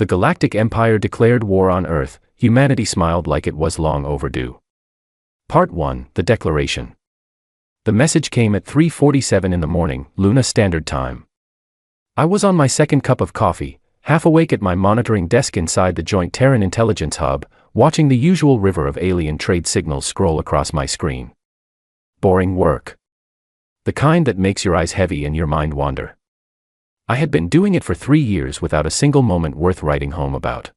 The Galactic Empire declared war on Earth. Humanity smiled like it was long overdue. Part 1, The Declaration. The message came at 3:47 in the morning, Luna Standard Time. I was on my second cup of coffee, half awake at my monitoring desk inside the Joint Terran Intelligence Hub, watching the usual river of alien trade signals scroll across my screen. Boring work. The kind that makes your eyes heavy and your mind wander. I had been doing it for 3 years without a single moment worth writing home about.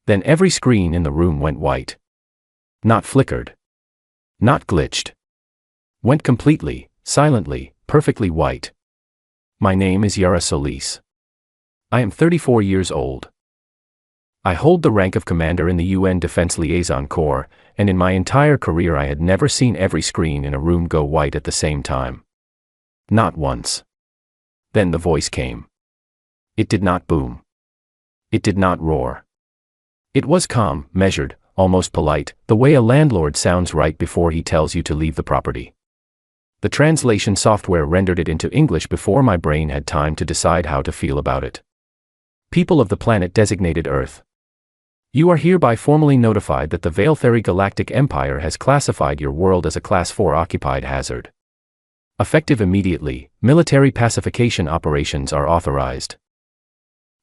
Then every screen in the room went white. Not flickered. Not glitched. Went completely, silently, perfectly white. My name is Yara Solis. I am 34 years old. I hold the rank of commander in the UN Defense Liaison Corps, and in my entire career I had never seen every screen in a room go white at the same time. Not once. Then the voice came. It did not boom. It did not roar. It was calm, measured, almost polite, the way a landlord sounds right before he tells you to leave the property. The translation software rendered it into English before my brain had time to decide how to feel about it. People of the planet designated Earth. You are hereby formally notified that the Veiltheri Galactic Empire has classified your world as a Class 4 occupied hazard. Effective immediately, military pacification operations are authorized.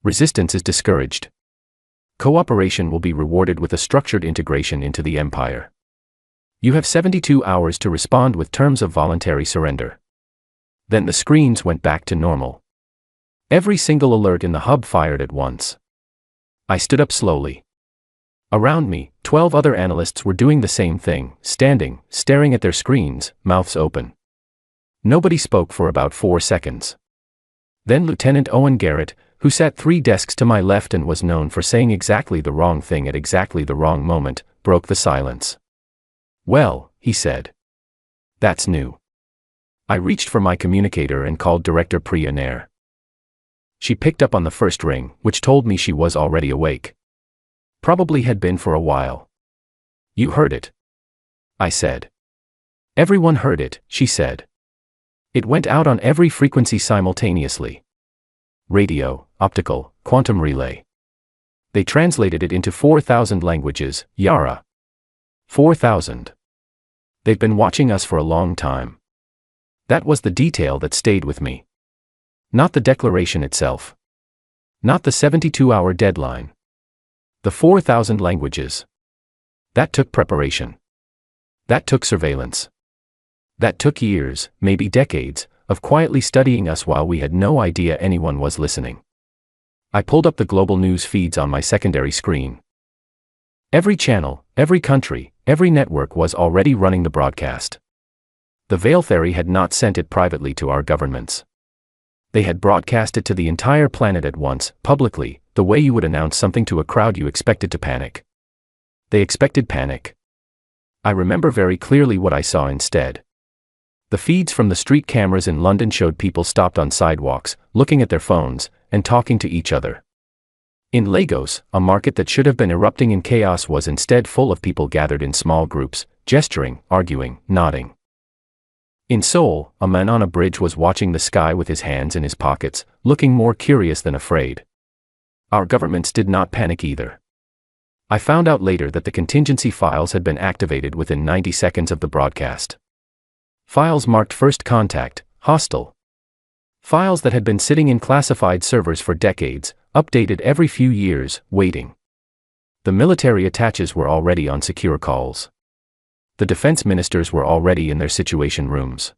Resistance is discouraged. Cooperation will be rewarded with a structured integration into the Empire. You have 72 hours to respond with terms of voluntary surrender. Then the screens went back to normal. Every single alert in the hub fired at once. I stood up slowly. Around me, 12 other analysts were doing the same thing, standing, staring at their screens, mouths open. Nobody spoke for about 4 seconds. Then Lieutenant Owen Garrett, who sat 3 desks to my left and was known for saying exactly the wrong thing at exactly the wrong moment, broke the silence. "Well," he said. "That's new." I reached for my communicator and called Director Priya Nair. She picked up on the first ring, which told me she was already awake. Probably had been for a while. "You heard it," I said. "Everyone heard it," she said. "It went out on every frequency simultaneously. Radio, optical, quantum relay. They translated it into 4,000 languages, Yara. 4,000. They've been watching us for a long time." That was the detail that stayed with me. Not the declaration itself. Not the 72-hour deadline. The 4,000 languages. That took preparation. That took surveillance. That took years, maybe decades, of quietly studying us while we had no idea anyone was listening. I pulled up the global news feeds on my secondary screen. Every channel, every country, every network was already running the broadcast. The Veiltheri had not sent it privately to our governments. They had broadcast it to the entire planet at once, publicly, the way you would announce something to a crowd you expected to panic. They expected panic. I remember very clearly what I saw instead. The feeds from the street cameras in London showed people stopped on sidewalks, looking at their phones, and talking to each other. In Lagos, a market that should have been erupting in chaos was instead full of people gathered in small groups, gesturing, arguing, nodding. In Seoul, a man on a bridge was watching the sky with his hands in his pockets, looking more curious than afraid. Our governments did not panic either. I found out later that the contingency files had been activated within 90 seconds of the broadcast. Files marked first contact, hostile. Files that had been sitting in classified servers for decades, updated every few years, waiting. The military attaches were already on secure calls. The defense ministers were already in their situation rooms.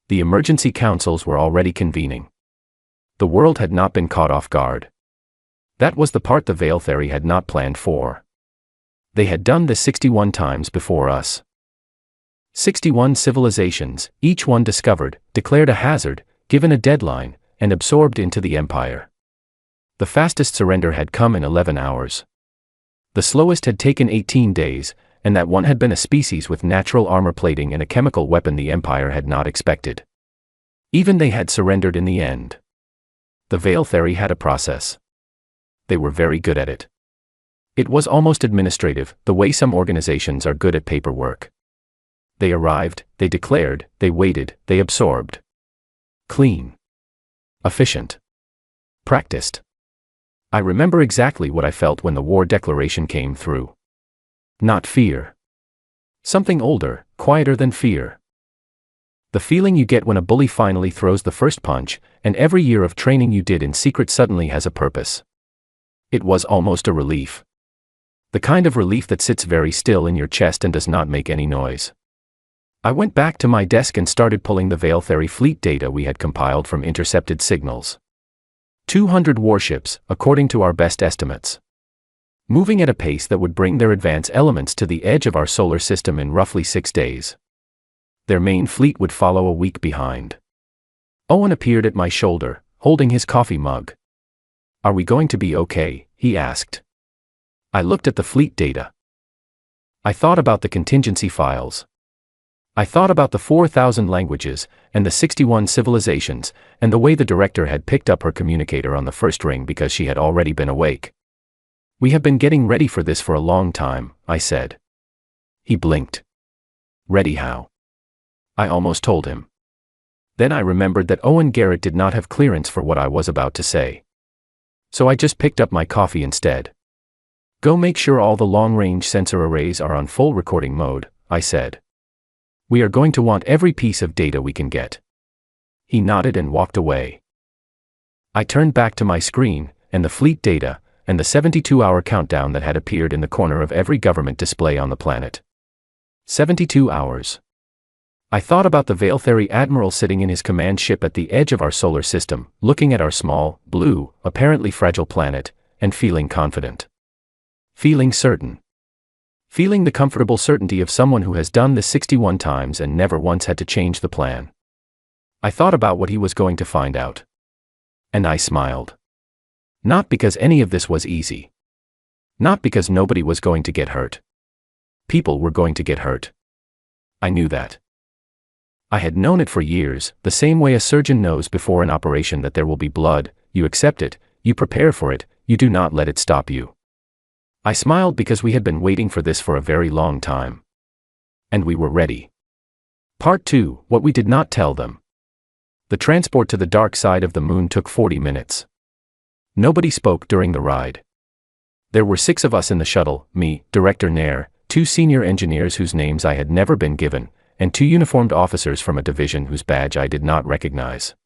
The emergency councils were already convening. The world had not been caught off guard. That was the part the Veiltheri had not planned for. They had done this 61 times before us. 61 civilizations, each one discovered, declared a hazard, given a deadline, and absorbed into the empire. The fastest surrender had come in 11 hours. The slowest had taken 18 days, and that one had been a species with natural armor plating and a chemical weapon the Empire had not expected. Even they had surrendered in the end. The Veiltheri had a process. They were very good at it. It was almost administrative, the way some organizations are good at paperwork. They arrived, they declared, they waited, they absorbed. Clean. Efficient. Practiced. I remember exactly what I felt when the war declaration came through. Not fear. Something older, quieter than fear. The feeling you get when a bully finally throws the first punch, and every year of training you did in secret suddenly has a purpose. It was almost a relief. The kind of relief that sits very still in your chest and does not make any noise. I went back to my desk and started pulling the Veiltheri fleet data we had compiled from intercepted signals. 200 warships, according to our best estimates. Moving at a pace that would bring their advanced elements to the edge of our solar system in roughly 6 days. Their main fleet would follow a week behind. Owen appeared at my shoulder, holding his coffee mug. "Are we going to be okay?" he asked. I looked at the fleet data. I thought about the contingency files. I thought about the 4,000 languages, and the 61 civilizations, and the way the director had picked up her communicator on the first ring because she had already been awake. "We have been getting ready for this for a long time," I said. He blinked. "Ready how?" I almost told him. Then I remembered that Owen Garrett did not have clearance for what I was about to say. So I just picked up my coffee instead. "Go make sure all the long-range sensor arrays are on full recording mode," I said. "We are going to want every piece of data we can get." He nodded and walked away. I turned back to my screen, and the fleet data, and the 72-hour countdown that had appeared in the corner of every government display on the planet. 72 hours. I thought about the Veiltheri admiral sitting in his command ship at the edge of our solar system, looking at our small, blue, apparently fragile planet, and feeling confident. Feeling certain. Feeling the comfortable certainty of someone who has done this 61 times and never once had to change the plan. I thought about what he was going to find out. And I smiled. Not because any of this was easy. Not because nobody was going to get hurt. People were going to get hurt. I knew that. I had known it for years, the same way a surgeon knows before an operation that there will be blood. You accept it, you prepare for it, you do not let it stop you. I smiled because we had been waiting for this for a very long time. And we were ready. Part 2, what we did not tell them. The transport to the dark side of the moon took 40 minutes. Nobody spoke during the ride. There were 6 of us in the shuttle, me, Director Nair, 2 senior engineers whose names I had never been given, and 2 uniformed officers from a division whose badge I did not recognize.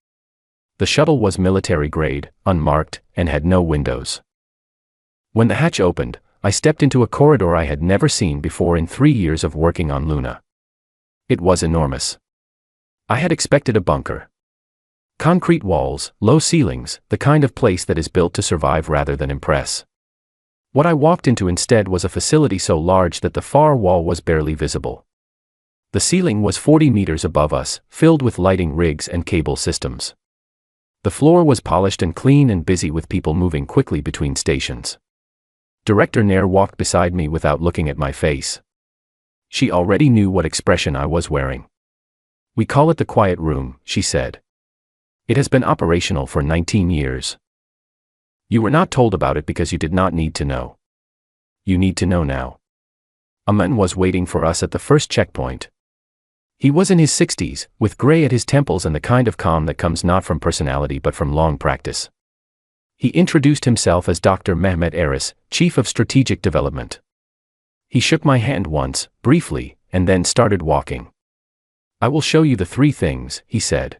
The shuttle was military-grade, unmarked, and had no windows. When the hatch opened, I stepped into a corridor I had never seen before in 3 years of working on Luna. It was enormous. I had expected a bunker. Concrete walls, low ceilings, the kind of place that is built to survive rather than impress. What I walked into instead was a facility so large that the far wall was barely visible. The ceiling was 40 meters above us, filled with lighting rigs and cable systems. The floor was polished and clean and busy with people moving quickly between stations. Director Nair walked beside me without looking at my face. She already knew what expression I was wearing. "We call it the quiet room," she said. "It has been operational for 19 years. You were not told about it because you did not need to know. You need to know now." A man was waiting for us at the first checkpoint. He was in his 60s, with gray at his temples and the kind of calm that comes not from personality but from long practice. He introduced himself as Dr. Mehmet Aris, Chief of Strategic Development. He shook my hand once, briefly, and then started walking. "I will show you the 3 things," he said.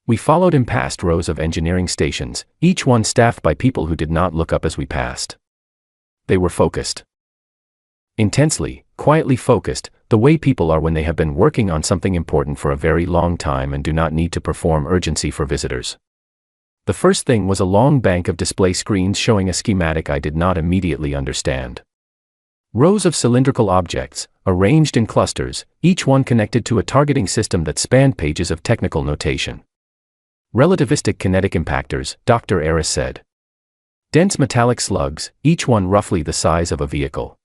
We followed him past rows of engineering stations, each one staffed by people who did not look up as we passed. They were focused. Intensely, quietly focused, the way people are when they have been working on something important for a very long time and do not need to perform urgency for visitors. The first thing was a long bank of display screens showing a schematic I did not immediately understand. Rows of cylindrical objects, arranged in clusters, each one connected to a targeting system that spanned pages of technical notation. Relativistic kinetic impactors, Dr. Aris said. Dense metallic slugs, each one roughly the size of a vehicle.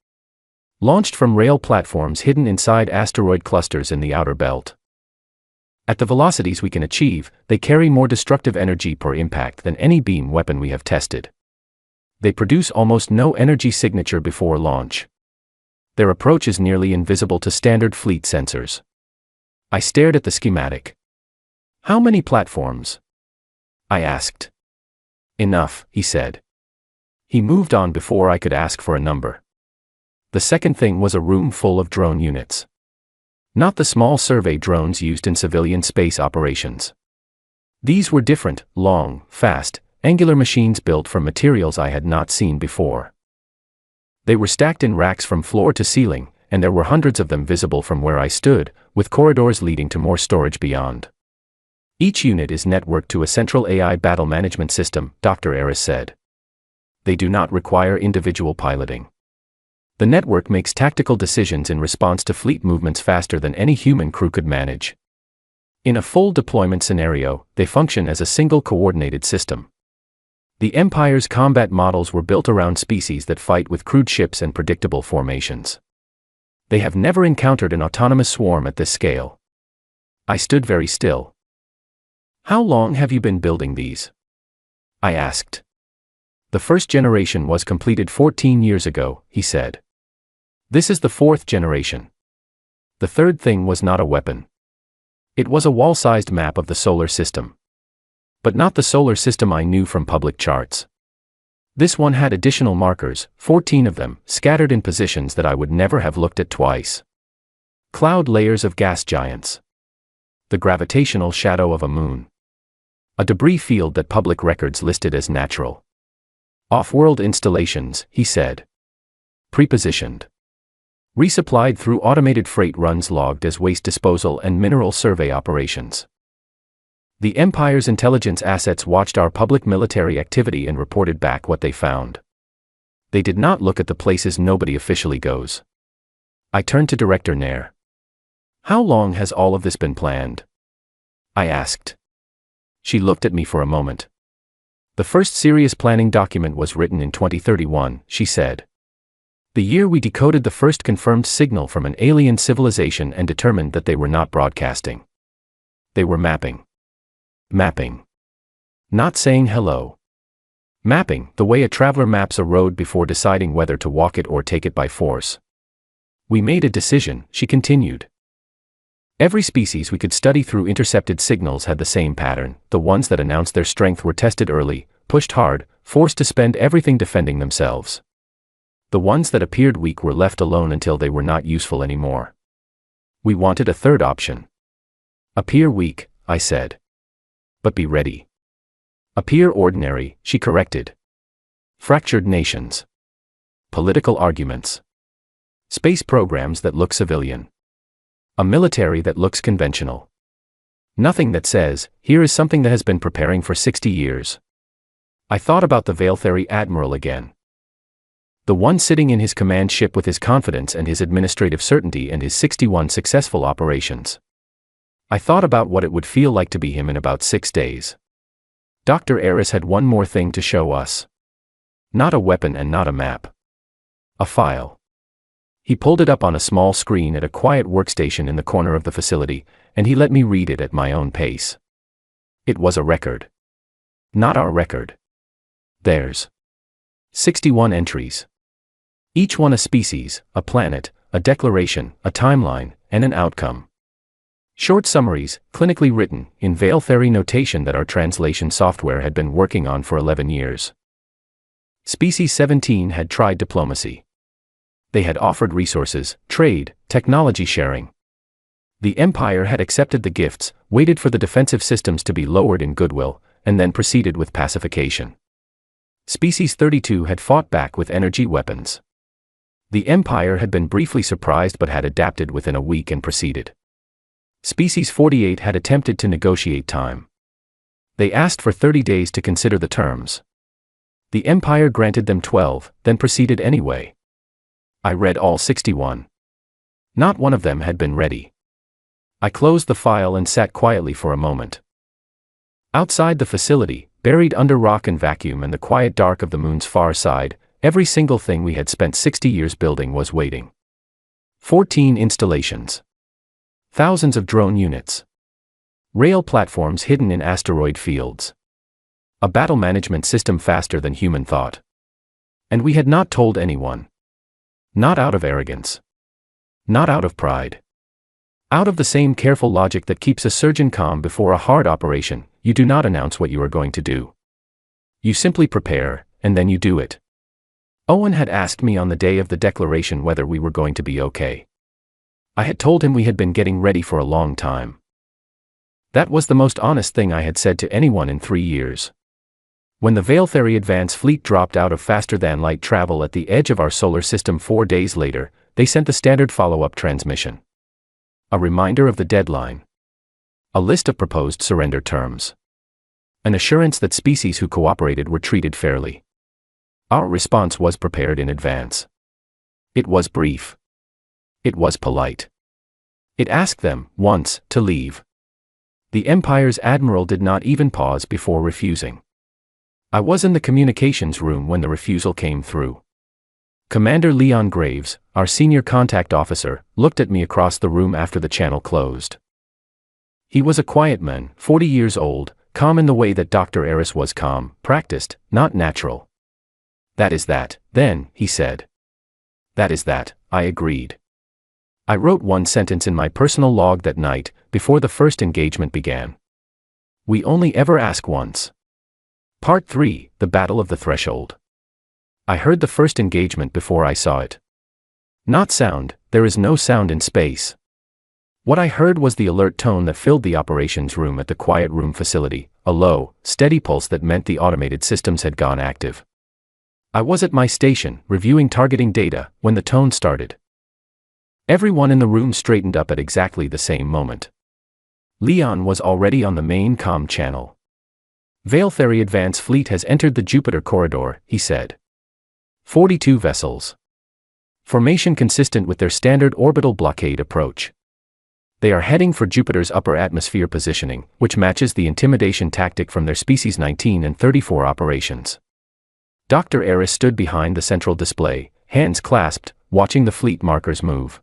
Launched from rail platforms hidden inside asteroid clusters in the outer belt. At the velocities we can achieve, they carry more destructive energy per impact than any beam weapon we have tested. They produce almost no energy signature before launch. Their approach is nearly invisible to standard fleet sensors. I stared at the schematic. "How many platforms?" I asked. "Enough," he said. He moved on before I could ask for a number. The second thing was a room full of drone units. Not the small survey drones used in civilian space operations. These were different, long, fast, angular machines built from materials I had not seen before. They were stacked in racks from floor to ceiling, and there were hundreds of them visible from where I stood, with corridors leading to more storage beyond. Each unit is networked to a central AI battle management system, Dr. Aris said. They do not require individual piloting. The network makes tactical decisions in response to fleet movements faster than any human crew could manage. In a full deployment scenario, they function as a single coordinated system. The Empire's combat models were built around species that fight with crude ships and predictable formations. They have never encountered an autonomous swarm at this scale. I stood very still. How long have you been building these? I asked. The first generation was completed 14 years ago, he said. This is the fourth generation. The third thing was not a weapon. It was a wall-sized map of the solar system. But not the solar system I knew from public charts. This one had additional markers, 14 of them, scattered in positions that I would never have looked at twice. Cloud layers of gas giants. The gravitational shadow of a moon. A debris field that public records listed as natural. Off-world installations, he said. Prepositioned. Resupplied through automated freight runs logged as waste disposal and mineral survey operations. The Empire's intelligence assets watched our public military activity and reported back what they found. They did not look at the places nobody officially goes. I turned to Director Nair. How long has all of this been planned? I asked. She looked at me for a moment. The first serious planning document was written in 2031, she said. The year we decoded the first confirmed signal from an alien civilization and determined that they were not broadcasting. They were mapping. Mapping. Not saying hello. Mapping, the way a traveler maps a road before deciding whether to walk it or take it by force. We made a decision, she continued. Every species we could study through intercepted signals had the same pattern. The ones that announced their strength were tested early, pushed hard, forced to spend everything defending themselves. The ones that appeared weak were left alone until they were not useful anymore. We wanted a third option. Appear weak, I said. But be ready. Appear ordinary, she corrected. Fractured nations. Political arguments. Space programs that look civilian. A military that looks conventional. Nothing that says, here is something that has been preparing for 60 years. I thought about the Veiltheri Admiral again. The one sitting in his command ship with his confidence and his administrative certainty and his 61 successful operations. I thought about what it would feel like to be him in about 6 days. Dr. Aris had one more thing to show us. Not a weapon and not a map. A file. He pulled it up on a small screen at a quiet workstation in the corner of the facility, and he let me read it at my own pace. It was a record. Not our record. Theirs. 61 entries. Each one a species, a planet, a declaration, a timeline, and an outcome. Short summaries, clinically written, in Veiltheri notation that our translation software had been working on for 11 years. Species 17 had tried diplomacy. They had offered resources, trade, technology sharing. The Empire had accepted the gifts, waited for the defensive systems to be lowered in goodwill, and then proceeded with pacification. Species 32 had fought back with energy weapons. The Empire had been briefly surprised but had adapted within a week and proceeded. Species 48 had attempted to negotiate time. They asked for 30 days to consider the terms. The Empire granted them 12, then proceeded anyway. I read all 61. Not one of them had been ready. I closed the file and sat quietly for a moment. Outside the facility, buried under rock and vacuum and the quiet dark of the moon's far side, every single thing we had spent 60 years building was waiting. 14 installations. Thousands of drone units. Rail platforms hidden in asteroid fields. A battle management system faster than human thought. And we had not told anyone. Not out of arrogance. Not out of pride. Out of the same careful logic that keeps a surgeon calm before a hard operation, you do not announce what you are going to do. You simply prepare, and then you do it. Owen had asked me on the day of the declaration whether we were going to be okay. I had told him we had been getting ready for a long time. That was the most honest thing I had said to anyone in 3 years. When the Veiltheri Advance fleet dropped out of faster-than-light travel at the edge of our solar system 4 days later, they sent the standard follow-up transmission. A reminder of the deadline. A list of proposed surrender terms. An assurance that species who cooperated were treated fairly. Our response was prepared in advance. It was brief. It was polite. It asked them, once, to leave. The Empire's admiral did not even pause before refusing. I was in the communications room when the refusal came through. Commander Leon Graves, our senior contact officer, looked at me across the room after the channel closed. He was a quiet man, 40 years old, calm in the way that Dr. Eris was calm, practiced, not natural. "That is that, then," he said. "That is that," I agreed. I wrote one sentence in my personal log that night, before the first engagement began. We only ever ask once. Part 3, The Battle of the Threshold. I heard the first engagement before I saw it. Not sound, there is no sound in space. What I heard was the alert tone that filled the operations room at the quiet room facility, a low, steady pulse that meant the automated systems had gone active. I was at my station, reviewing targeting data, when the tone started. Everyone in the room straightened up at exactly the same moment. Leon was already on the main comm channel. "Veiltheri Advance fleet has entered the Jupiter corridor," he said. 42 vessels. Formation consistent with their standard orbital blockade approach. They are heading for Jupiter's upper atmosphere positioning, which matches the intimidation tactic from their Species 19 and 34 operations. Dr. Eris stood behind the central display, hands clasped, watching the fleet markers move.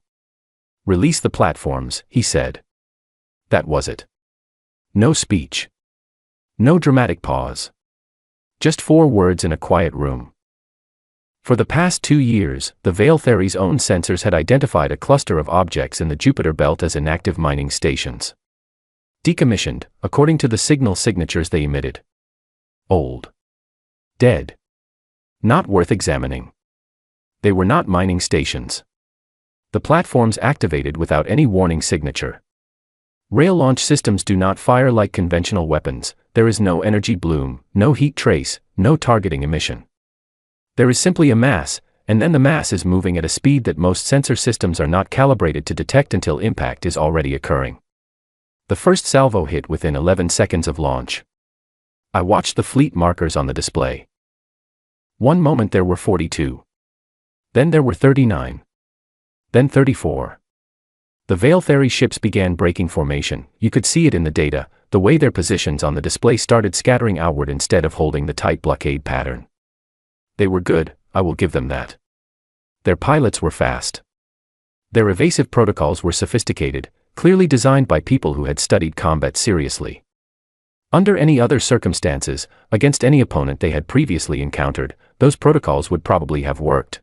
"Release the platforms," he said. That was it. No speech. No dramatic pause. Just 4 words in a quiet room. For the past 2 years, the Veiltheri's own sensors had identified a cluster of objects in the Jupiter belt as inactive mining stations. Decommissioned, according to the signal signatures they emitted. Old. Dead. Not worth examining. They were not mining stations. The platforms activated without any warning signature. Rail launch systems do not fire like conventional weapons. There is no energy bloom, no heat trace, no targeting emission. There is simply a mass, and then the mass is moving at a speed that most sensor systems are not calibrated to detect until impact is already occurring. The first salvo hit within 11 seconds of launch. I watched the fleet markers on the display. One moment there were 42. Then there were 39. Then 34. The Veiltheri ships began breaking formation. You could see it in the data, the way their positions on the display started scattering outward instead of holding the tight blockade pattern. They were good, I will give them that. Their pilots were fast. Their evasive protocols were sophisticated, clearly designed by people who had studied combat seriously. Under any other circumstances, against any opponent they had previously encountered, those protocols would probably have worked.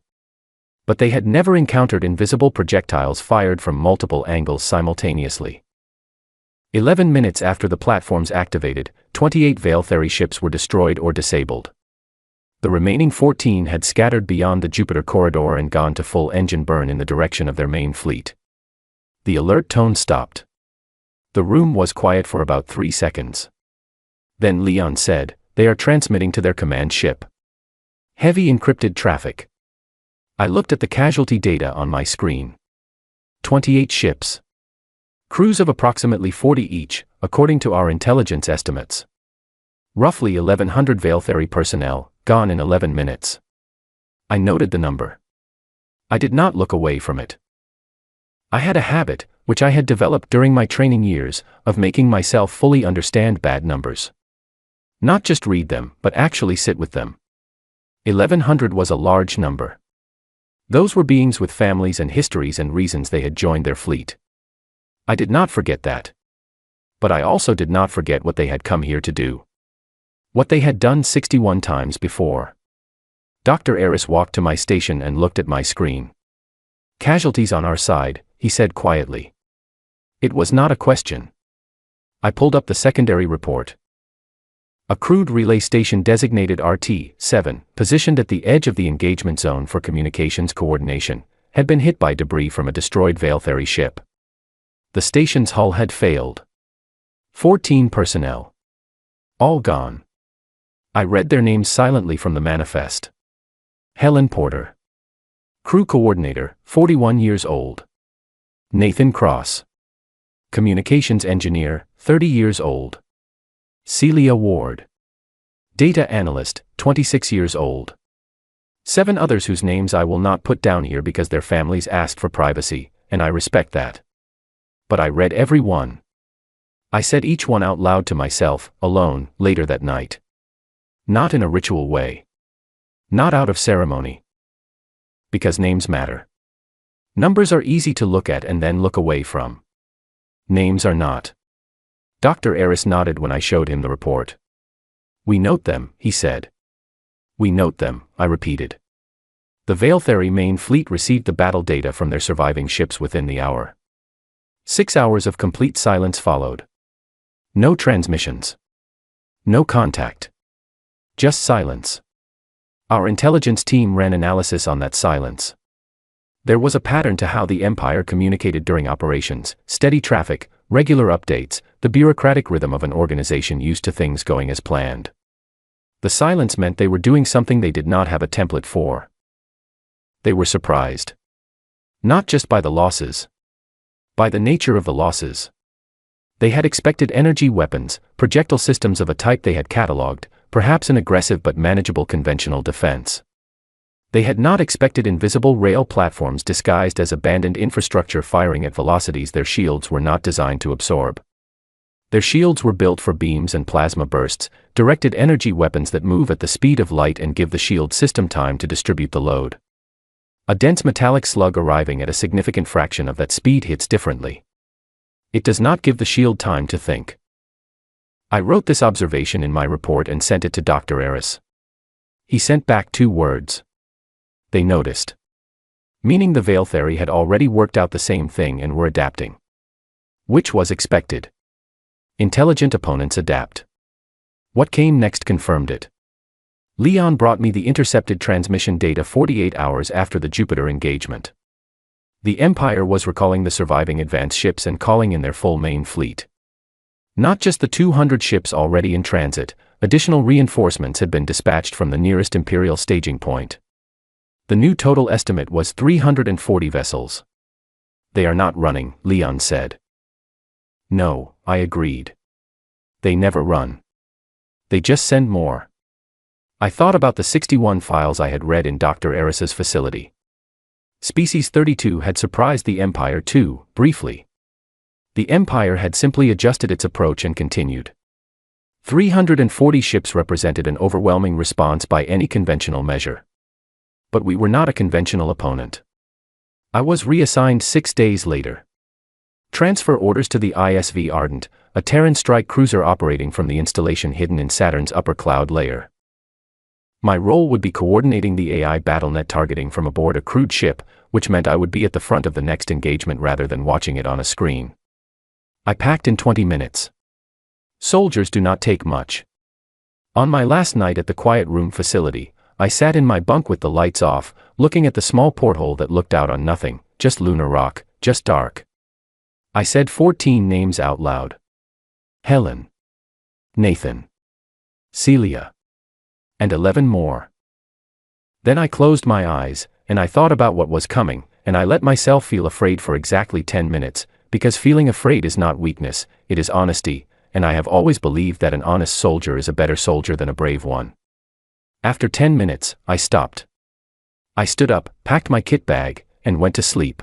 But they had never encountered invisible projectiles fired from multiple angles simultaneously. 11 minutes after the platforms activated, 28 Veiltheri ships were destroyed or disabled. The remaining 14 had scattered beyond the Jupiter corridor and gone to full engine burn in the direction of their main fleet. The alert tone stopped. The room was quiet for about 3 seconds. Then Leon said, "They are transmitting to their command ship. Heavy encrypted traffic." I looked at the casualty data on my screen. 28 ships. Crews of approximately 40 each, according to our intelligence estimates. Roughly 1,100 Veiltheri personnel, gone in 11 minutes. I noted the number. I did not look away from it. I had a habit, which I had developed during my training years, of making myself fully understand bad numbers. Not just read them, but actually sit with them. 1,100 was a large number. Those were beings with families and histories and reasons they had joined their fleet. I did not forget that. But I also did not forget what they had come here to do. What they had done 61 times before. Dr. Eris walked to my station and looked at my screen. "Casualties on our side," he said quietly. It was not a question. I pulled up the secondary report. A crude relay station designated RT-7, positioned at the edge of the engagement zone for communications coordination, had been hit by debris from a destroyed Veiltheri ship. The station's hull had failed. 14 personnel. All gone. I read their names silently from the manifest. Helen Porter. Crew Coordinator, 41 years old. Nathan Cross. Communications Engineer, 30 years old. Celia Ward. Data Analyst, 26 years old. 7 others whose names I will not put down here because their families asked for privacy, and I respect that. But I read every one. I said each one out loud to myself, alone, later that night. Not in a ritual way. Not out of ceremony. Because names matter. Numbers are easy to look at and then look away from. Names are not. Dr. Eris nodded when I showed him the report. We note them, he said. We note them, I repeated. The Veiltheri main fleet received the battle data from their surviving ships within the hour. 6 hours of complete silence followed. No transmissions. No contact. Just silence. Our intelligence team ran analysis on that silence. There was a pattern to how the Empire communicated during operations: steady traffic, regular updates, the bureaucratic rhythm of an organization used to things going as planned. The silence meant they were doing something they did not have a template for. They were surprised. Not just by the losses. By the nature of the losses. They had expected energy weapons, projectile systems of a type they had catalogued, perhaps an aggressive but manageable conventional defense. They had not expected invisible rail platforms disguised as abandoned infrastructure firing at velocities their shields were not designed to absorb. Their shields were built for beams and plasma bursts, directed energy weapons that move at the speed of light and give the shield system time to distribute the load. A dense metallic slug arriving at a significant fraction of that speed hits differently. It does not give the shield time to think. I wrote this observation in my report and sent it to Dr. Eris. He sent back 2 words. They noticed. Meaning the Veiltheri had already worked out the same thing and were adapting. Which was expected. Intelligent opponents adapt. What came next confirmed it. Leon brought me the intercepted transmission data 48 hours after the Jupiter engagement. The Empire was recalling the surviving advanced ships and calling in their full main fleet. Not just the 200 ships already in transit, additional reinforcements had been dispatched from the nearest Imperial staging point. The new total estimate was 340 vessels. They are not running, Leon said. No, I agreed. They never run. They just send more. I thought about the 61 files I had read in Dr. Eris's facility. Species 32 had surprised the Empire too, briefly. The Empire had simply adjusted its approach and continued. 340 ships represented an overwhelming response by any conventional measure. But we were not a conventional opponent. I was reassigned 6 days later. Transfer orders to the ISV Ardent, a Terran strike cruiser operating from the installation hidden in Saturn's upper cloud layer. My role would be coordinating the AI battlenet targeting from aboard a crewed ship, which meant I would be at the front of the next engagement rather than watching it on a screen. I packed in 20 minutes. Soldiers do not take much. On my last night at the quiet room facility, I sat in my bunk with the lights off, looking at the small porthole that looked out on nothing, just lunar rock, just dark. I said 14 names out loud. Helen. Nathan. Celia. And 11 more. Then I closed my eyes, and I thought about what was coming, and I let myself feel afraid for exactly 10 minutes, because feeling afraid is not weakness, it is honesty, and I have always believed that an honest soldier is a better soldier than a brave one. After 10 minutes, I stopped. I stood up, packed my kit bag, and went to sleep.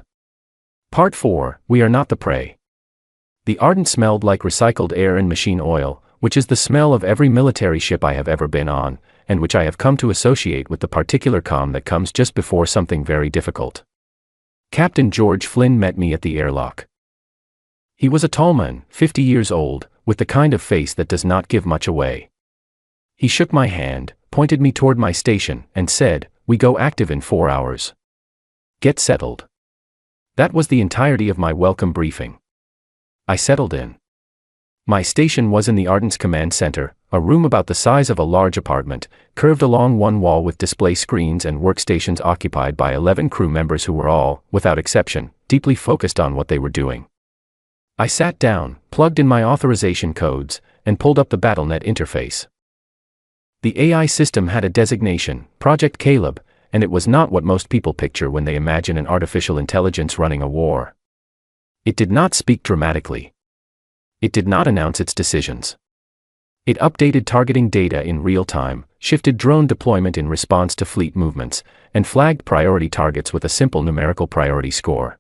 Part 4, We Are Not the Prey. The Ardent smelled like recycled air and machine oil, which is the smell of every military ship I have ever been on, and which I have come to associate with the particular calm that comes just before something very difficult. Captain George Flynn met me at the airlock. He was a tall man, 50 years old, with the kind of face that does not give much away. He shook my hand, pointed me toward my station, and said, "We go active in 4 hours. Get settled." That was the entirety of my welcome briefing. I settled in. My station was in the Ardent's command center, a room about the size of a large apartment, curved along one wall with display screens and workstations occupied by 11 crew members who were all, without exception, deeply focused on what they were doing. I sat down, plugged in my authorization codes, and pulled up the BattleNet interface. The AI system had a designation, Project Caleb, and it was not what most people picture when they imagine an artificial intelligence running a war. It did not speak dramatically. It did not announce its decisions. It updated targeting data in real time, shifted drone deployment in response to fleet movements, and flagged priority targets with a simple numerical priority score.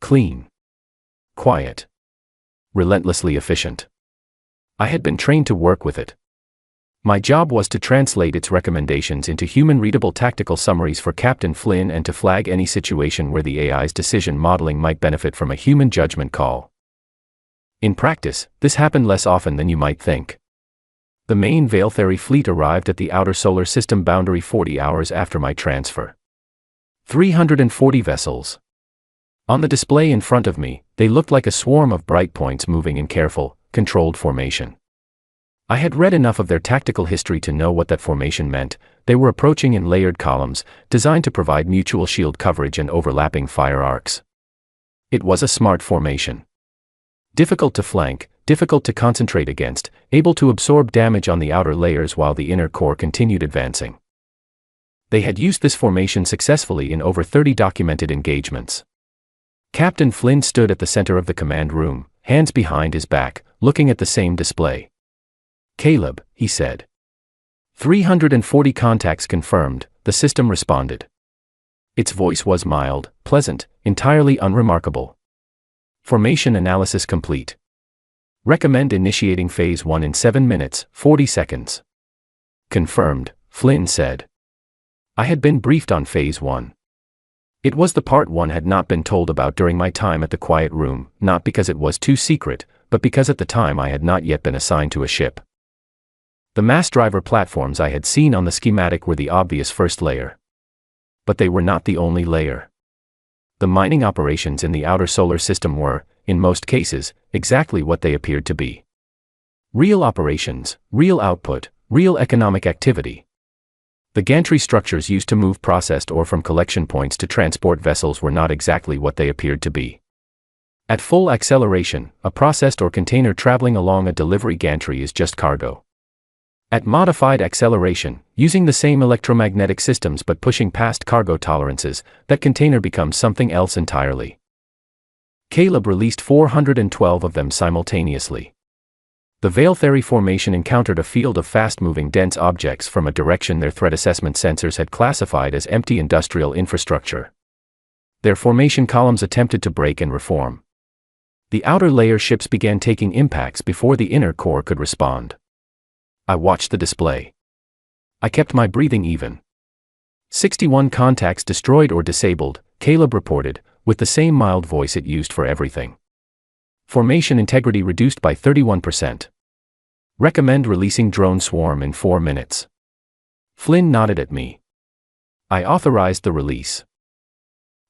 Clean. Quiet. Relentlessly efficient. I had been trained to work with it. My job was to translate its recommendations into human-readable tactical summaries for Captain Flynn and to flag any situation where the AI's decision modeling might benefit from a human judgment call. In practice, this happened less often than you might think. The main Veiltheri fleet arrived at the outer solar system boundary 40 hours after my transfer. 340 vessels. On the display in front of me, they looked like a swarm of bright points moving in careful, controlled formation. I had read enough of their tactical history to know what that formation meant. They were approaching in layered columns, designed to provide mutual shield coverage and overlapping fire arcs. It was a smart formation. Difficult to flank, difficult to concentrate against, able to absorb damage on the outer layers while the inner core continued advancing. They had used this formation successfully in over 30 documented engagements. Captain Flynn stood at the center of the command room, hands behind his back, looking at the same display. "Caleb," he said. 340 contacts confirmed, the system responded. Its voice was mild, pleasant, entirely unremarkable. Formation analysis complete. Recommend initiating Phase 1 in 7 minutes, 40 seconds. Confirmed, Flynn said. I had been briefed on Phase 1. It was the part one had not been told about during my time at the quiet room, not because it was too secret, but because at the time I had not yet been assigned to a ship. The mass driver platforms I had seen on the schematic were the obvious first layer. But they were not the only layer. The mining operations in the outer solar system were, in most cases, exactly what they appeared to be. Real operations, real output, real economic activity. The gantry structures used to move processed ore from collection points to transport vessels were not exactly what they appeared to be. At full acceleration, a processed ore container traveling along a delivery gantry is just cargo. At modified acceleration, using the same electromagnetic systems but pushing past cargo tolerances, that container becomes something else entirely. Caleb released 412 of them simultaneously. The Veiltheri formation encountered a field of fast-moving dense objects from a direction their threat assessment sensors had classified as empty industrial infrastructure. Their formation columns attempted to break and reform. The outer layer ships began taking impacts before the inner core could respond. I watched the display. I kept my breathing even. 61 contacts destroyed or disabled, Caleb reported, with the same mild voice it used for everything. Formation integrity reduced by 31%. Recommend releasing drone swarm in 4 minutes. Flynn nodded at me. I authorized the release.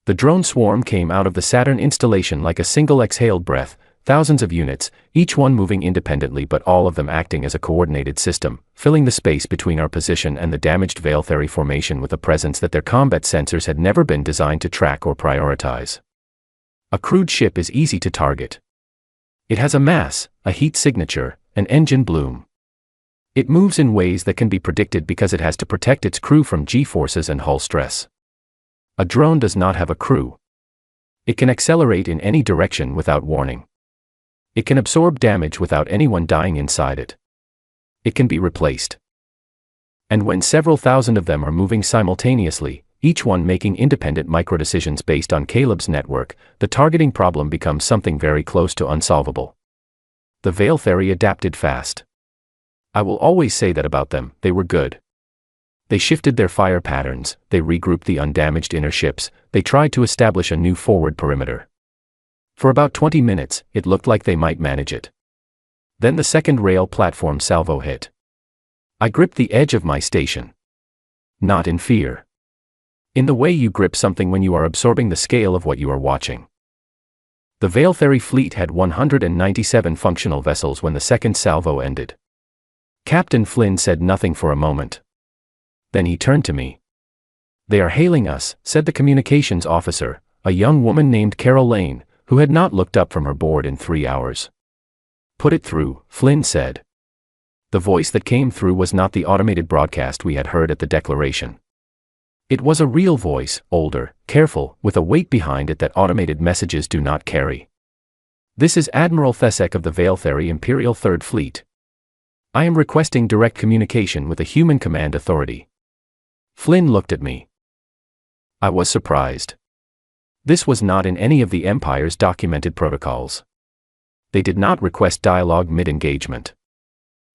The drone swarm came out of the Saturn installation like a single exhaled breath, thousands of units, each one moving independently but all of them acting as a coordinated system, filling the space between our position and the damaged Veiltheri formation with a presence that their combat sensors had never been designed to track or prioritize. A crewed ship is easy to target. It has a mass, a heat signature, an engine bloom. It moves in ways that can be predicted because it has to protect its crew from G-forces and hull stress. A drone does not have a crew. It can accelerate in any direction without warning. It can absorb damage without anyone dying inside it. It can be replaced. And when several thousand of them are moving simultaneously, each one making independent microdecisions based on Caleb's network, the targeting problem becomes something very close to unsolvable. The Veiltheri adapted fast. I will always say that about them, they were good. They shifted their fire patterns, they regrouped the undamaged inner ships, they tried to establish a new forward perimeter. For about 20 minutes, it looked like they might manage it. Then the second rail platform salvo hit. I gripped the edge of my station. Not in fear. In the way you grip something when you are absorbing the scale of what you are watching. The Veiltheri fleet had 197 functional vessels when the second salvo ended. Captain Flynn said nothing for a moment. Then he turned to me. "They are hailing us," said the communications officer, a young woman named Carol Lane, who had not looked up from her board in 3 hours. "Put it through," Flynn said. The voice that came through was not the automated broadcast we had heard at the declaration. It was a real voice, older, careful, with a weight behind it that automated messages do not carry. "This is Admiral Thesek of the Vailtheri Imperial Third Fleet. I am requesting direct communication with a human command authority." Flynn looked at me. I was surprised. This was not in any of the Empire's documented protocols. They did not request dialogue mid-engagement.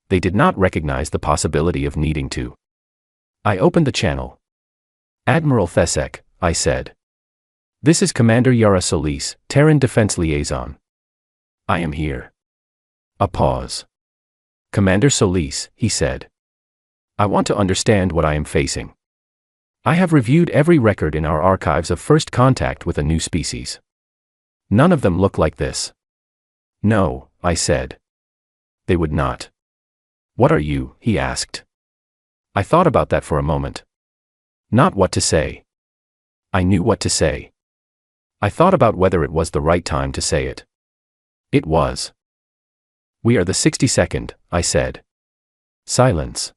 They did not recognize the possibility of needing to. I opened the channel. "Admiral Thesek," I said. "This is Commander Yara Solis, Terran Defense Liaison. I am here." A pause. "Commander Solis," he said. "I want to understand what I am facing. I have reviewed every record in our archives of first contact with a new species. None of them look like this." "No," I said. "They would not." "What are you?" he asked. I thought about that for a moment. Not what to say. I knew what to say. I thought about whether it was the right time to say it. It was. "We are the 62nd, I said. Silence.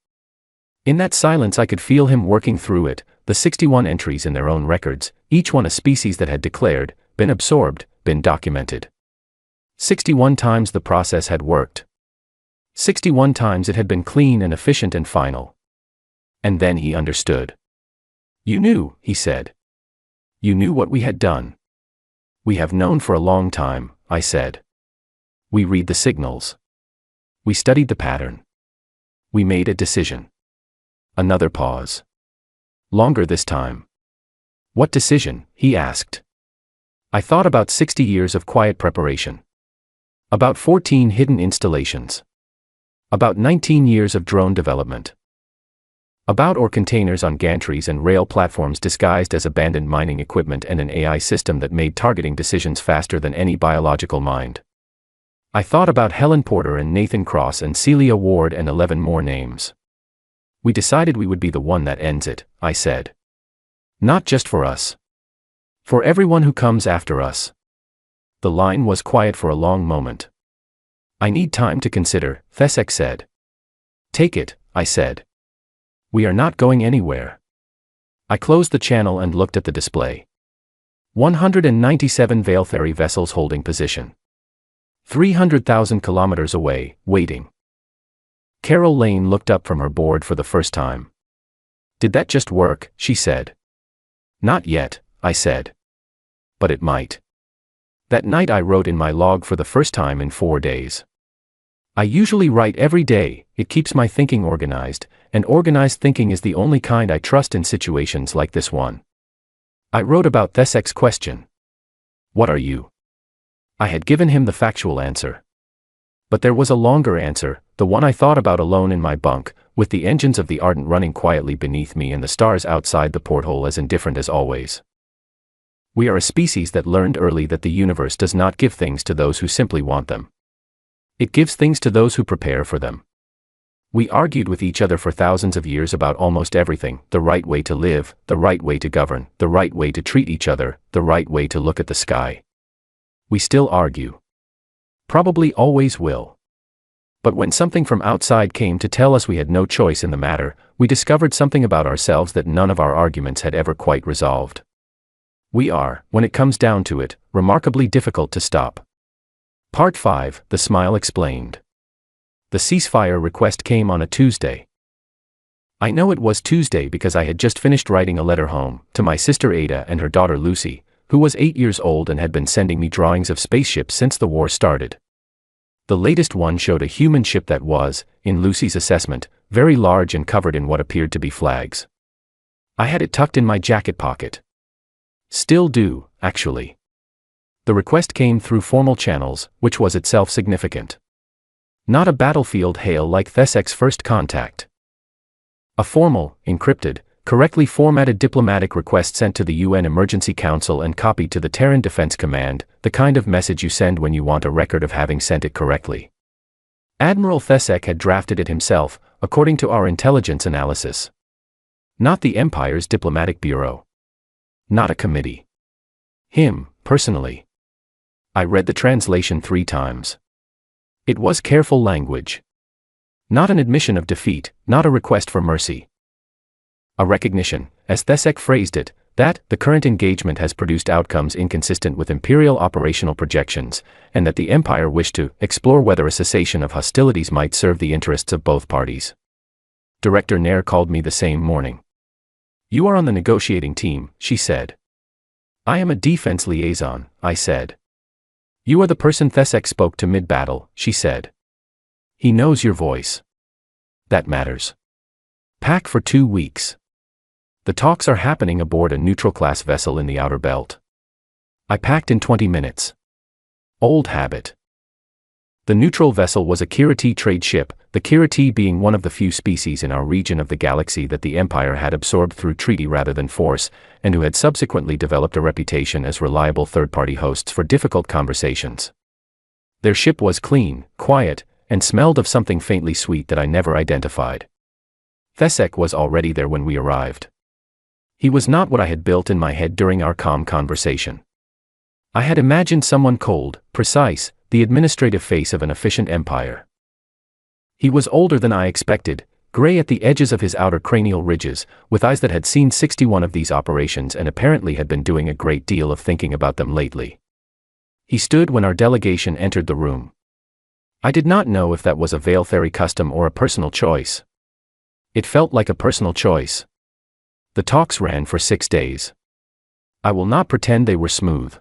In that silence I could feel him working through it, the 61 entries in their own records, each one a species that had declared, been absorbed, been documented. 61 times the process had worked. 61 times it had been clean and efficient and final. And then he understood. "You knew," he said. "You knew what we had done." "We have known for a long time," I said. "We read the signals. We studied the pattern. We made a decision." Another pause. Longer this time. "What decision?" he asked. I thought about 60 years of quiet preparation. About 14 hidden installations. About 19 years of drone development. About or containers on gantries and rail platforms disguised as abandoned mining equipment and an AI system that made targeting decisions faster than any biological mind. I thought about Helen Porter and Nathan Cross and Celia Ward and 11 more names. "We decided we would be the one that ends it," I said. "Not just for us. For everyone who comes after us." The line was quiet for a long moment. "I need time to consider," Thesek said. "Take it," I said. "We are not going anywhere." I closed the channel and looked at the display. 197 Vailtheri vessels holding position. 300,000 kilometers away, waiting. Carol Lane looked up from her board for the first time. "Did that just work?" she said. "Not yet," I said. "But it might." That night I wrote in my log for the first time in 4 days. I usually write every day, it keeps my thinking organized, and organized thinking is the only kind I trust in situations like this one. I wrote about Thesek's question. "What are you?" I had given him the factual answer. But there was a longer answer, the one I thought about alone in my bunk, with the engines of the Ardent running quietly beneath me and the stars outside the porthole as indifferent as always. "We are a species that learned early that the universe does not give things to those who simply want them. It gives things to those who prepare for them." We argued with each other for thousands of years about almost everything, the right way to live, the right way to govern, the right way to treat each other, the right way to look at the sky. We still argue. Probably always will. But when something from outside came to tell us we had no choice in the matter, we discovered something about ourselves that none of our arguments had ever quite resolved. We are, when it comes down to it, remarkably difficult to stop. Part 5, the smile explained. The ceasefire request came on a Tuesday. I know it was Tuesday because I had just finished writing a letter home, to my sister Ada and her daughter Lucy, who was 8 years old and had been sending me drawings of spaceships since the war started. The latest one showed a human ship that was, in Lucy's assessment, very large and covered in what appeared to be flags. I had it tucked in my jacket pocket. Still do, actually. The request came through formal channels, which was itself significant. Not a battlefield hail like Thesek's first contact. A formal, encrypted, correctly formatted diplomatic request sent to the UN Emergency Council and copied to the Terran Defense Command, the kind of message you send when you want a record of having sent it correctly. Admiral Thesek had drafted it himself, according to our intelligence analysis. Not the Empire's diplomatic bureau. Not a committee. Him, personally. I read the translation 3 times. It was careful language. Not an admission of defeat, not a request for mercy. A recognition, as Thesek phrased it, that the current engagement has produced outcomes inconsistent with Imperial operational projections, and that the Empire wished to explore whether a cessation of hostilities might serve the interests of both parties. Director Nair called me the same morning. "You are on the negotiating team," she said. "I am a defense liaison," I said. "You are the person Thesek spoke to mid-battle," she said. "He knows your voice. That matters. Pack for 2 weeks. The talks are happening aboard a neutral-class vessel in the outer belt." I packed in 20 minutes. Old habit. The neutral vessel was a Kiriti trade ship, the Kiriti being one of the few species in our region of the galaxy that the Empire had absorbed through treaty rather than force, and who had subsequently developed a reputation as reliable third-party hosts for difficult conversations. Their ship was clean, quiet, and smelled of something faintly sweet that I never identified. Thesek was already there when we arrived. He was not what I had built in my head during our calm conversation. I had imagined someone cold, precise, the administrative face of an efficient empire. He was older than I expected, gray at the edges of his outer cranial ridges, with eyes that had seen 61 of these operations and apparently had been doing a great deal of thinking about them lately. He stood when our delegation entered the room. I did not know if that was a Veiltheri custom or a personal choice. It felt like a personal choice. The talks ran for 6 days. I will not pretend they were smooth.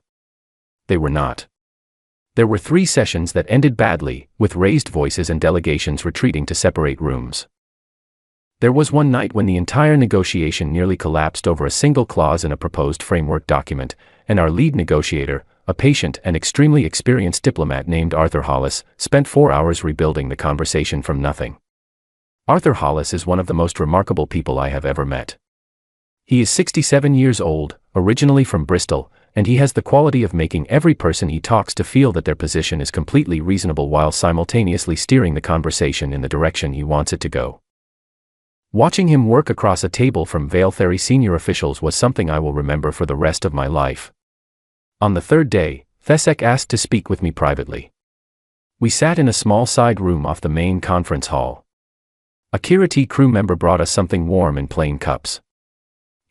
They were not. There were 3 sessions that ended badly, with raised voices and delegations retreating to separate rooms. There was one night when the entire negotiation nearly collapsed over a single clause in a proposed framework document, and our lead negotiator, a patient and extremely experienced diplomat named Arthur Hollis, spent 4 hours rebuilding the conversation from nothing. Arthur Hollis is one of the most remarkable people I have ever met. He is 67 years old, originally from Bristol, and he has the quality of making every person he talks to feel that their position is completely reasonable while simultaneously steering the conversation in the direction he wants it to go. Watching him work across a table from Veiltheri senior officials was something I will remember for the rest of my life. On the 3rd day, Thesek asked to speak with me privately. We sat in a small side room off the main conference hall. A Kiriti crew member brought us something warm in plain cups.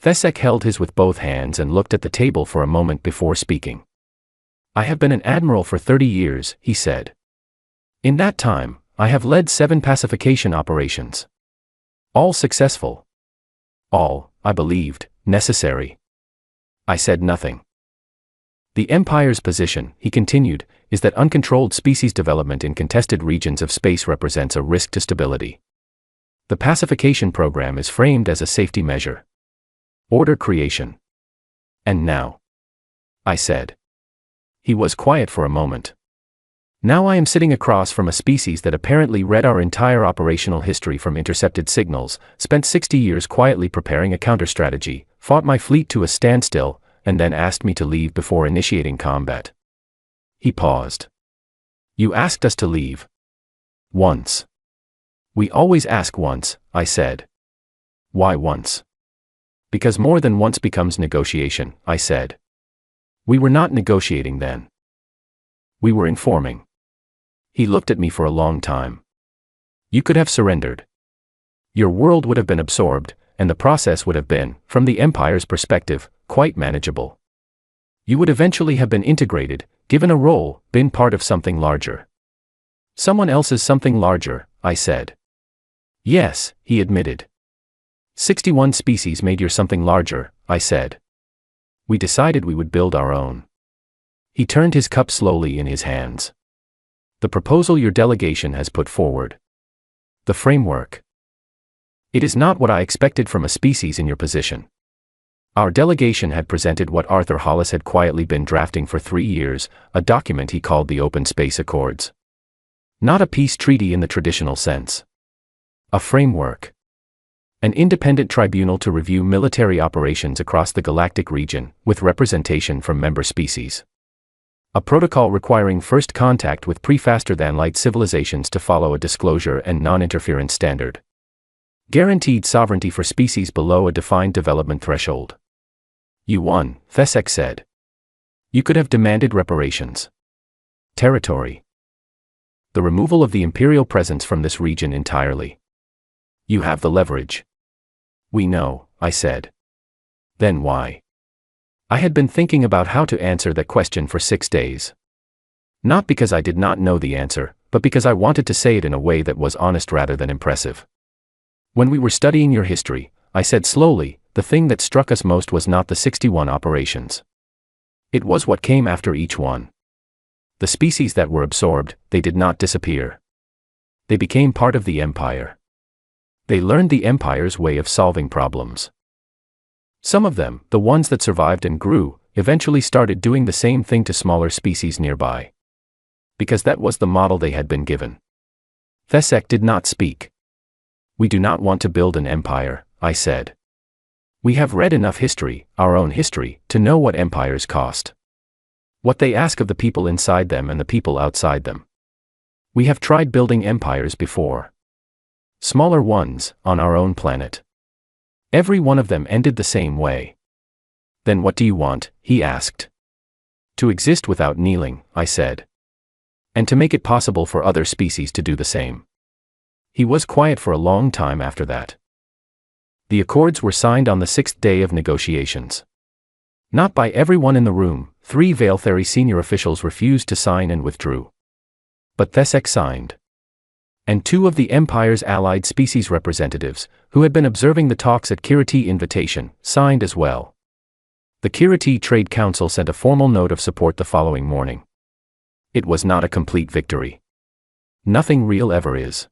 Thesek held his with both hands and looked at the table for a moment before speaking. "I have been an admiral for 30 years, he said. "In that time, I have led 7 pacification operations. All successful. All, I believed, necessary." I said nothing. "The Empire's position," he continued, "is that uncontrolled species development in contested regions of space represents a risk to stability. The pacification program is framed as a safety measure. Order creation. And now," I said. He was quiet for a moment. "Now I am sitting across from a species that apparently read our entire operational history from intercepted signals, spent 60 years quietly preparing a counter-strategy, fought my fleet to a standstill, and then asked me to leave before initiating combat." He paused. "You asked us to leave." "Once." "We always ask once," I said. "Why once?" "Because more than once becomes negotiation," I said. "We were not negotiating then. We were informing." He looked at me for a long time. "You could have surrendered. Your world would have been absorbed, and the process would have been, from the Empire's perspective, quite manageable. You would eventually have been integrated, given a role, been part of something larger." "Someone else's something larger," I said. "Yes," he admitted. 61 species made your something larger," I said. "We decided we would build our own." He turned his cup slowly in his hands. "The proposal your delegation has put forward. The framework. It is not what I expected from a species in your position." Our delegation had presented what Arthur Hollis had quietly been drafting for 3 years, a document he called the Open Space Accords. Not a peace treaty in the traditional sense. A framework. An independent tribunal to review military operations across the galactic region, with representation from member species. A protocol requiring first contact with pre-faster-than-light civilizations to follow a disclosure and non-interference standard. Guaranteed sovereignty for species below a defined development threshold. You won, Thesek said. You could have demanded reparations. Territory. The removal of the imperial presence from this region entirely. You have the leverage. We know, I said. Then why? I had been thinking about how to answer that question for 6 days. Not because I did not know the answer, but because I wanted to say it in a way that was honest rather than impressive. When we were studying your history, I said slowly, the thing that struck us most was not the 61 operations. It was what came after each one. The species that were absorbed, they did not disappear. They became part of the empire. They learned the empire's way of solving problems. Some of them, the ones that survived and grew, eventually started doing the same thing to smaller species nearby. Because that was the model they had been given. Thesek did not speak. We do not want to build an empire, I said. We have read enough history, our own history, to know what empires cost. What they ask of the people inside them and the people outside them. We have tried building empires before. Smaller ones, on our own planet. Every one of them ended the same way. Then what do you want? He asked. To exist without kneeling, I said. And to make it possible for other species to do the same. He was quiet for a long time after that. The accords were signed on the 6th day of negotiations. Not by everyone in the room. 3 Veiltheri senior officials refused to sign and withdrew. But Thesek signed. And 2 of the Empire's allied species representatives, who had been observing the talks at Kiriti invitation, signed as well. The Kiriti Trade Council sent a formal note of support the following morning. It was not a complete victory. Nothing real ever is.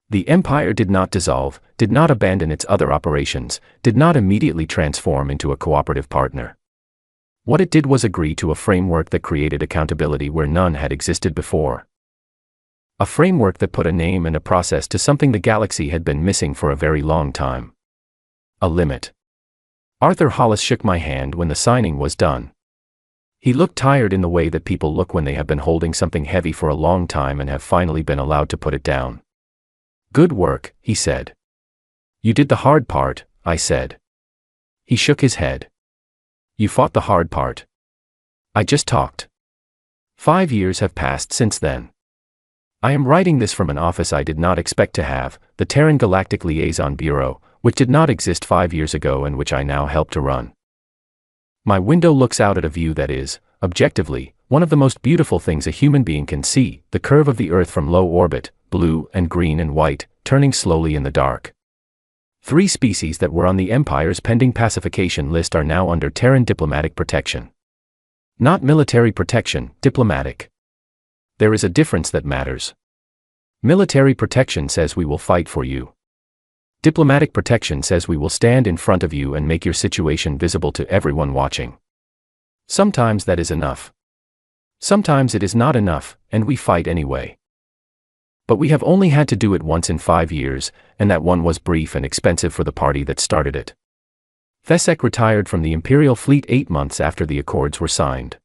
The Empire did not dissolve, did not abandon its other operations, did not immediately transform into a cooperative partner. What it did was agree to a framework that created accountability where none had existed before. A framework that put a name and a process to something the galaxy had been missing for a very long time. A limit. Arthur Hollis shook my hand when the signing was done. He looked tired in the way that people look when they have been holding something heavy for a long time and have finally been allowed to put it down. Good work, he said. You did the hard part, I said. He shook his head. You fought the hard part. I just talked. 5 years have passed since then. I am writing this from an office I did not expect to have, the Terran Galactic Liaison Bureau, which did not exist 5 years ago and which I now help to run. My window looks out at a view that is, objectively, one of the most beautiful things a human being can see, the curve of the Earth from low orbit, blue and green and white, turning slowly in the dark. 3 species that were on the Empire's pending pacification list are now under Terran diplomatic protection. Not military protection, diplomatic. There is a difference that matters. Military protection says we will fight for you. Diplomatic protection says we will stand in front of you and make your situation visible to everyone watching. Sometimes that is enough. Sometimes it is not enough, and we fight anyway. But we have only had to do it once in 5 years, and that one was brief and expensive for the party that started it. Thesek retired from the Imperial fleet 8 months after the accords were signed.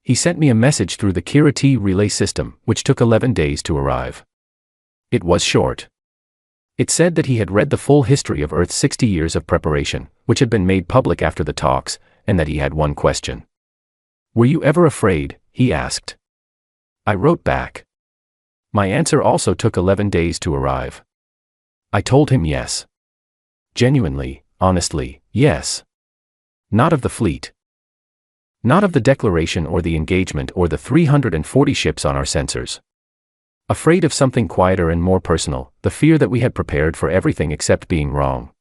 He sent me a message through the Kiriti relay system, which took 11 days to arrive. It was short. It said that he had read the full history of Earth's 60 years of preparation, which had been made public after the talks, and that he had one question. Were you ever afraid? He asked. I wrote back. My answer also took 11 days to arrive. I told him yes. Genuinely, honestly, yes. Not of the fleet. Not of the declaration or the engagement or the 340 ships on our sensors. Afraid of something quieter and more personal, the fear that we had prepared for everything except being wrong.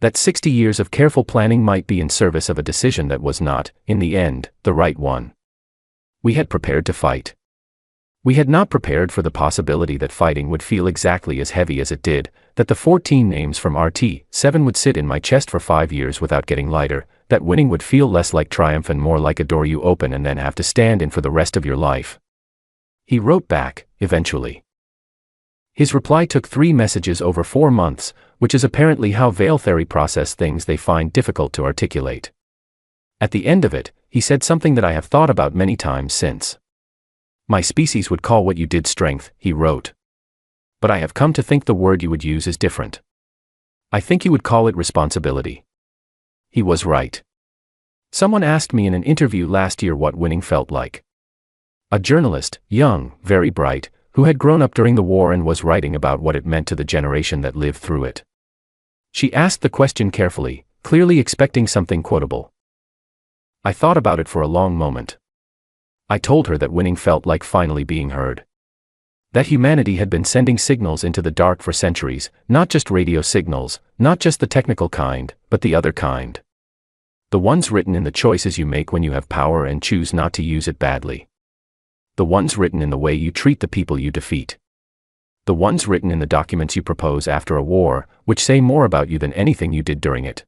That 60 years of careful planning might be in service of a decision that was not, in the end, the right one. We had prepared to fight. We had not prepared for the possibility that fighting would feel exactly as heavy as it did, that the 14 names from RT-7 would sit in my chest for 5 years without getting lighter, that winning would feel less like triumph and more like a door you open and then have to stand in for the rest of your life. He wrote back, eventually. His reply took 3 messages over 4 months, which is apparently how Veiltheri process things they find difficult to articulate. At the end of it, he said something that I have thought about many times since. My species would call what you did strength, he wrote. But I have come to think the word you would use is different. I think you would call it responsibility. He was right. Someone asked me in an interview last year what winning felt like. A journalist, young, very bright, who had grown up during the war and was writing about what it meant to the generation that lived through it. She asked the question carefully, clearly expecting something quotable. I thought about it for a long moment. I told her that winning felt like finally being heard. That humanity had been sending signals into the dark for centuries, not just radio signals, not just the technical kind, but the other kind. The ones written in the choices you make when you have power and choose not to use it badly. The ones written in the way you treat the people you defeat. The ones written in the documents you propose after a war, which say more about you than anything you did during it.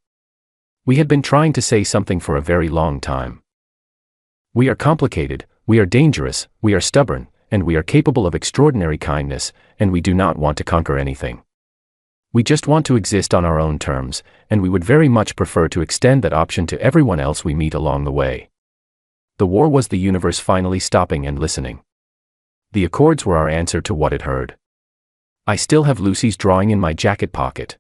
We had been trying to say something for a very long time. We are complicated, we are dangerous, we are stubborn, and we are capable of extraordinary kindness, and we do not want to conquer anything. We just want to exist on our own terms, and we would very much prefer to extend that option to everyone else we meet along the way. The war was the universe finally stopping and listening. The accords were our answer to what it heard. I still have Lucy's drawing in my jacket pocket.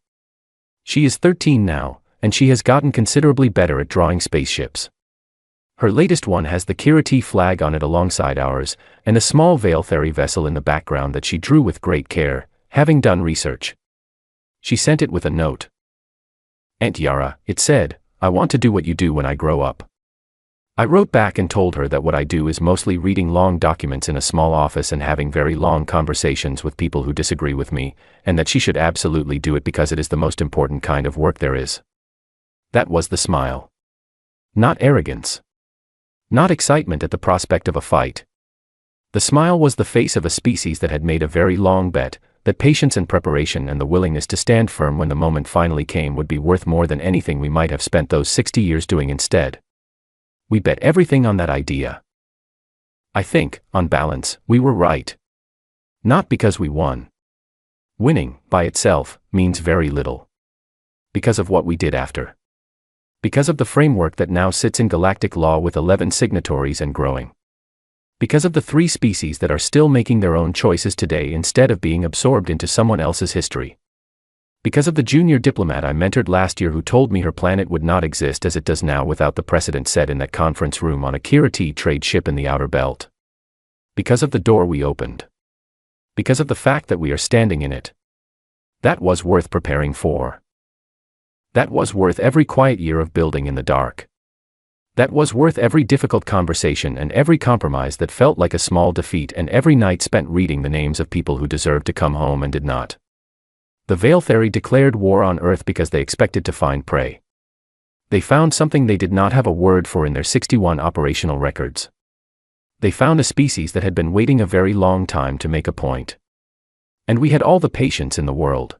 She is 13 now, and she has gotten considerably better at drawing spaceships. Her latest one has the Kiriti flag on it alongside ours, and a small Veiltheri vessel in the background that she drew with great care, having done research. She sent it with a note. Aunt Yara, it said, I want to do what you do when I grow up. I wrote back and told her that what I do is mostly reading long documents in a small office and having very long conversations with people who disagree with me, and that she should absolutely do it because it is the most important kind of work there is. That was the smile. Not arrogance. Not excitement at the prospect of a fight. The smile was the face of a species that had made a very long bet, that patience and preparation and the willingness to stand firm when the moment finally came would be worth more than anything we might have spent those 60 years doing instead. We bet everything on that idea. I think, on balance, we were right. Not because we won. Winning, by itself, means very little. Because of what we did after. Because of the framework that now sits in galactic law with 11 signatories and growing. Because of the 3 species that are still making their own choices today instead of being absorbed into someone else's history. Because of the junior diplomat I mentored last year who told me her planet would not exist as it does now without the precedent set in that conference room on a Kiriti trade ship in the outer belt. Because of the door we opened. Because of the fact that we are standing in it. That was worth preparing for. That was worth every quiet year of building in the dark. That was worth every difficult conversation and every compromise that felt like a small defeat and every night spent reading the names of people who deserved to come home and did not. The Veiltheri declared war on Earth because they expected to find prey. They found something they did not have a word for in their 61 operational records. They found a species that had been waiting a very long time to make a point. And we had all the patience in the world.